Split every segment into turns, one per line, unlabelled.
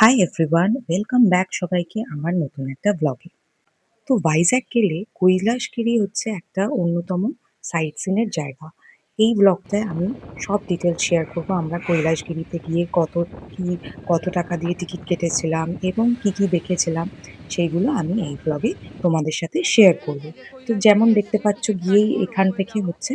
Hi everyone, welcome back সবাইকে আমার নতুন একটা ব্লগে। তো ভাইজ্যাগ গেলে কৈলাসগিরি হচ্ছে একটা অন্যতম সাইট সিনের জায়গা। এই ব্লগটায় আমি সব ডিটেলস শেয়ার করব। আমরা কৈলাসগিরিতে গিয়ে কত টাকা দিয়ে টিকিট কেটেছিলাম এবং কি কি দেখেছিলাম সেইগুলো আমি এই ব্লগে তোমাদের সাথে শেয়ার করব। তো যেমন দেখতে পাচ্ছ গিয়েই এখান থেকে হচ্ছে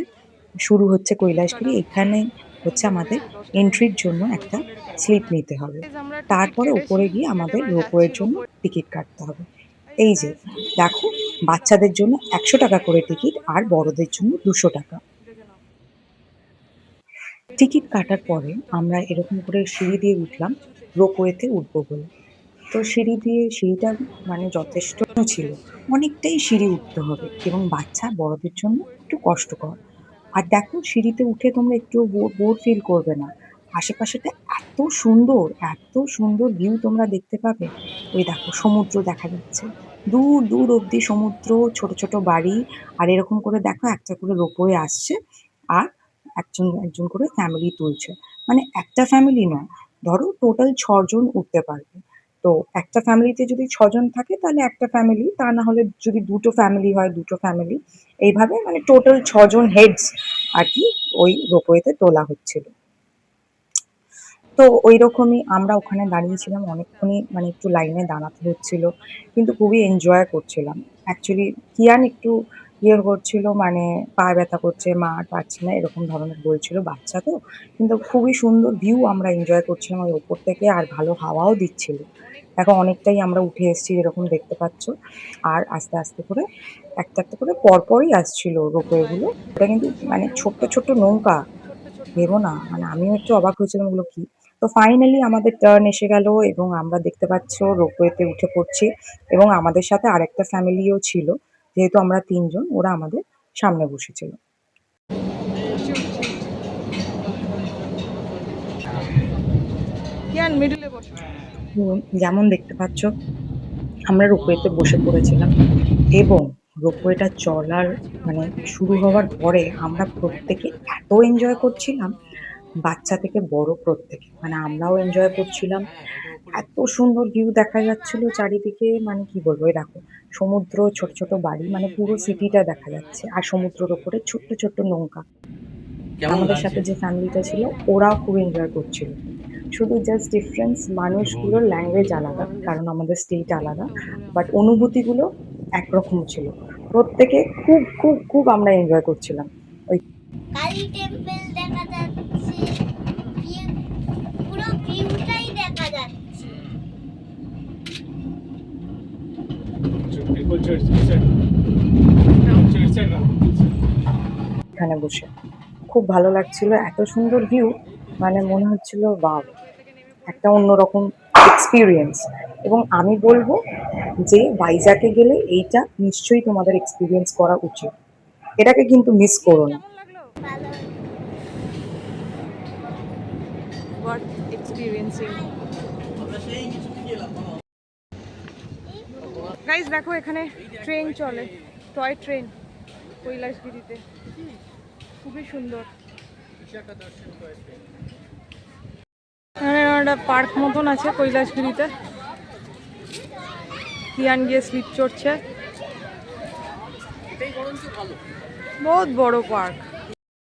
শুরু হচ্ছে কৈলাসগিরি। এখানে হচ্ছে আমাদের এন্ট্রির জন্য একটা স্লিপ নিতে হবে।
আমরা টিকিট
তারপরে
কেটেছি,
উপরে গিয়ে
কেটে
আমাদের
এবার যাচ্ছি
রোপওয়ের জন্য
রোপওয়ে।
টিকিট কাটতে হবে। এই যে দেখো, বাচ্চাদের জন্য ১০০ টাকা করে টিকিট আর বড়দের জন্য ২০০ টাকা।
দেখে নাও,
টিকিট
এরকম সিঁড়ি
কাটার
দিয়ে
পরে
উঠতে হবে।
আমরা এরকম করে সিঁড়ি দিয়ে উঠলাম রোপওয়েতে উঠবো বলে। তো সিঁড়িটা মানে যথেষ্ট ছিল। অনেকটাই সিঁড়ি উঠতে হবে এবং বাচ্চা বড়দের জন্য একটু কষ্টকর। আর দেখো, সিঁড়িতে উঠে তোমরা একটুও বোর ফিল করবে না। আশেপাশেটা এত সুন্দর ভিউ তোমরা দেখতে পাবে। ওই দেখো, সমুদ্র দেখা যাচ্ছে। দূর দূর অব্দি সমুদ্র, ছোট ছোট বাড়ি। আর এরকম করে দেখো, একটা করে রোপওয়ে আসছে আর একজন একজন করে ফ্যামিলি তুলছে। মানে একটা ফ্যামিলি নয়, ধরো টোটাল ৬ জন উঠতে পারবে। তো একটা ফ্যামিলিতে যদি ৬ জন থাকে তাহলে একটা ফ্যামিলি, তা না হলে যদি দুটো ফ্যামিলি হয় দুটো ফ্যামিলি। এইভাবে মানে টোটাল ৬ জন হেডস আর কি ওই রোপওয়েতে তোলা হচ্ছিল। তো ওই রকমই আমরা ওখানে দাঁড়িয়েছিলাম অনেকক্ষণই, মানে একটু লাইনে দাঁড়াতে হচ্ছিল, কিন্তু খুবই এনজয় করছিলাম। অ্যাকচুয়ালি কিয়ান একটু ইয়ে করছিল, মানে পা ব্যথা করছে, মা আর পারছি না এরকম ধরনের বলছিল, বাচ্চা তো। কিন্তু খুবই সুন্দর ভিউ আমরা এনজয় করছিলাম ওই ওপর থেকে, আর ভালো হাওয়াও দিচ্ছিল। দেখো, অনেকটাই আমরা উঠে এসেছি যেরকম দেখতে পাচ্ছ। আর আস্তে আস্তে করে একটা একটা করে পরপরই আসছিল রোপওয়ে গুলো। ওটা কিন্তু মানে ছোট্ট ছোট্ট নৌকা,
ছোট্ট ছোট্ট
ভেবো না,
নৌকা।
মানে আমিও একটু অবাক হয়েছিলাম ওগুলো কি। তো ফাইনালি আমাদের টার্ন এসে গেল এবং আমরা দেখতে পাচ্ছ রোপওয়েতে উঠে পড়ছি এবং আমাদের সাথে আরেকটা ফ্যামিলিও ছিল। যেহেতু আমরা ৩ জন, ওরা আমাদের সামনে বসেছিল।
উঠছি উঠছি উঠছি। কিয়ান মিডলে বসো।
তো যেমন দেখতে পাচ্ছ, আমরা রোপওয়েতে বসে পড়েছিলাম এবং রোপওয়েটা চলার মানে শুরু হওয়ার পরে আমরা প্রত্যেকে এত এনজয় করছিলাম, বাচ্চা থেকে বড় প্রত্যেকে। মানে আমরাও এনজয় করছিলাম। এত সুন্দর ভিউ দেখা যাচ্ছিল চারিদিকে, মানে কি বলবো, এই দেখো সমুদ্র, ছোট ছোট বাড়ি, মানে পুরো সিটিটা দেখা যাচ্ছে আর সমুদ্রের ওপরে ছোট্ট ছোট্ট নৌকা। আমাদের সাথে যে ফ্যামিলিটা ছিল ওরাও খুব এনজয় করছিল। শুধু জাস্ট ডিফারেন্স, মানুষগুলোর ল্যাঙ্গুয়েজ আলাদা, কারণ আমাদের স্টেট আলাদা। বাট অনুভূতিগুলো একরকম ছিল। প্রত্যেকে খুব খুব খুব আমরা এনজয় করছিলাম। ওই
কালী টেম্পল দেখা যাচ্ছে, ভিউ, পুরো ভিউটাই দেখা যাচ্ছে।
এখানে বসে খুব ভালো লাগছিল, এত সুন্দর ভিউ, মানে মনে হচ্ছিল বাহ, একটা অন্যরকম এক্সপিরিয়েন্স। এবং আমি বলবো যে ভাইজ্যাগে গেলে এইটা নিশ্চয়ই তোমাদের এক্সপিরিয়েন্স করা উচিত। এটাকে কিন্তু মিস করো না।
কেমন লাগলো?
ভালো।
Worth experiencing. গাইজ দেখো, এখানে ট্রেন চলে, টয় ট্রেন কৈলাসগিরিতে। খুবই সুন্দর। এখানে একটা পার্ক মতন আছে কৈলাসগিরিতে। কিয়ান গিয়ে স্লিপ চড়ছে। বহুত বড় পার্ক।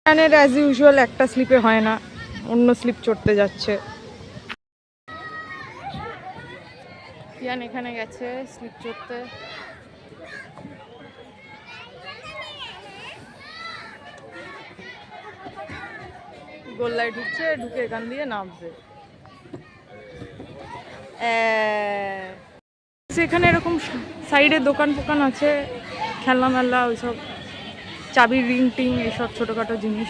কিয়ানের অ্যাজ ইউজুয়াল একটা স্লিপে হয় না, অন্য স্লিপ চড়তে যাচ্ছে। কিয়ান এখানে গেছে স্লিপ চড়তে। গোল্লায় ঢুকছে, ঢুকে এখান দিয়ে নামবে। সেখানে এরকম সাইডে দোকান ফোকান আছে, খেলনা মেলা, ওইসব চাবির রিং টিং, এইসব ছোটোখাটো জিনিস।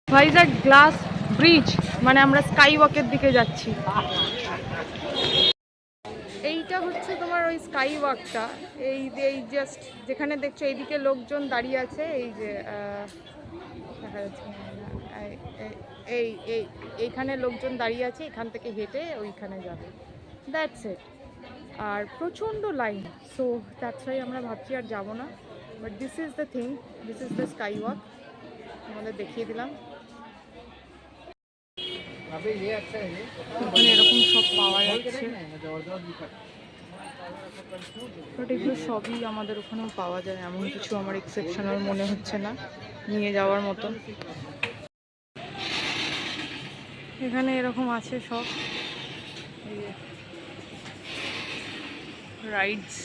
ভাইজ্যাগ গ্লাস ব্রিজ, মানে আমরা স্কাই ওয়াকের দিকে যাচ্ছি। এইটা হচ্ছে তোমার ওই স্কাই ওয়াকটা। এই জাস্ট যেখানে দেখছো এইদিকে লোকজন দাঁড়িয়ে আছে, এই যে দেখা যাচ্ছে না, এই এই এইখানে লোকজন দাঁড়িয়ে আছে, এখান থেকে হেঁটে ওইখানে যাবে, দ্যাটস ইট। আর প্রচণ্ড লাইন, সো দ্যাটস ওয়াই আমরা ভাবছি আর যাবো না। But this is the thing, this is the sky walk, আমাদের দেখিয়ে দিলাম। এখানে এরকম সব পাওয়া যাচ্ছে, বাট এগুলো সবই আমাদের ওখানেও পাওয়া যায়, এমন কিছু আমার এক্সেপশনাল মনে হচ্ছে না নিয়ে যাওয়ার মতো। এখানে এরকম আছে সব রাইডস।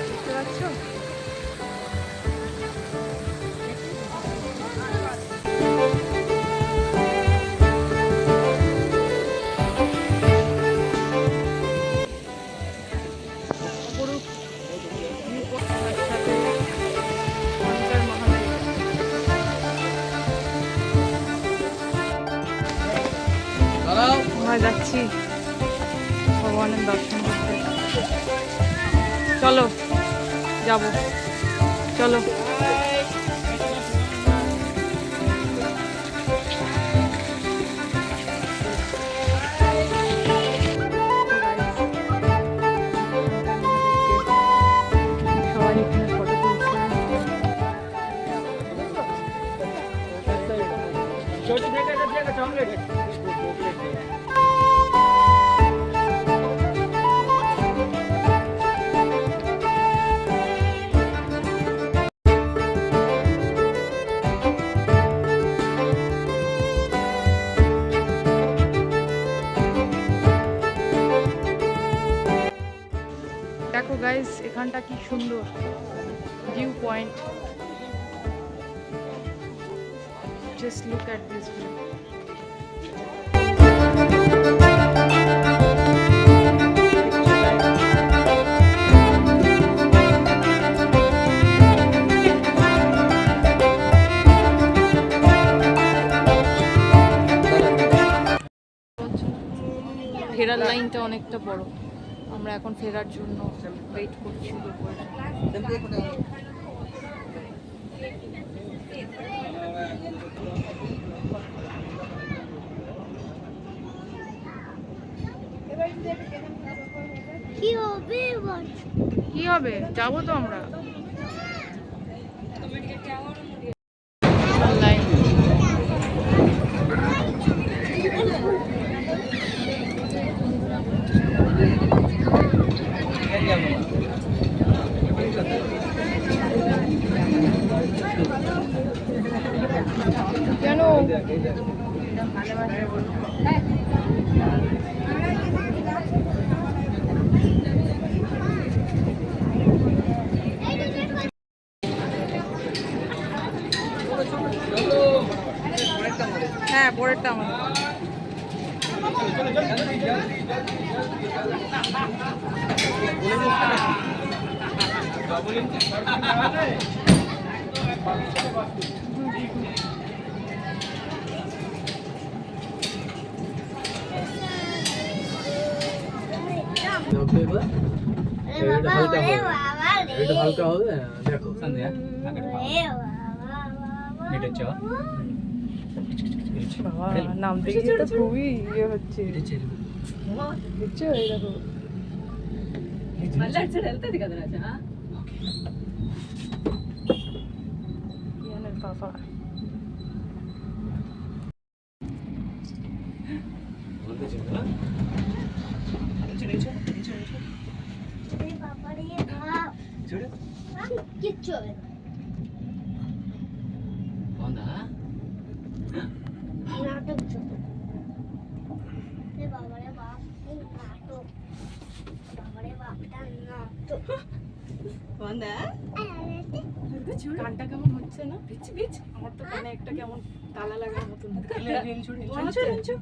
দেখতে পাচ্ছ? অপরূপ তার সাথে শঙ্কর মহাদেব। আমরা যাচ্ছি ভগবানের দর্শন করতে। চলো যাব, চলো। সবাই এখানে ফটো তুলছে। দেখো গাইস, এখানটা কি সুন্দর view point. Just look at this view. ফেরার লাইনটা অনেকটা বড়, আমরা এখন ফেরার জন্য ওয়েট করছি দুপুরে।
কি হবে এবার?
কি হবে, যাবো তো আমরা। লাইন কেন? হ্যাঁ, পরেরটা আমার।
আরে বাবা, ওরে বাবা রে।
এটা হালকা হবে দেখো সন্ধ্যা
ওরে বাবা,
এটা চ
বাবা, নামতে গিয়ে তো খুবই ইয়ে হচ্ছে। দেখছো, এই দেখো। ইয়ানের বাবা।
ওরে বাবা রে বাপ। কিচ্ছু হবে না। নাটক ছোট। ওরে বাবা রে বাপ, এই নাটক। বাবা রে বাপ, এটা নাটক।
গানটা কেমন হচ্ছে না? আমার তো কানে একটা কেমন তালা লাগার মতন। রিঞ্চু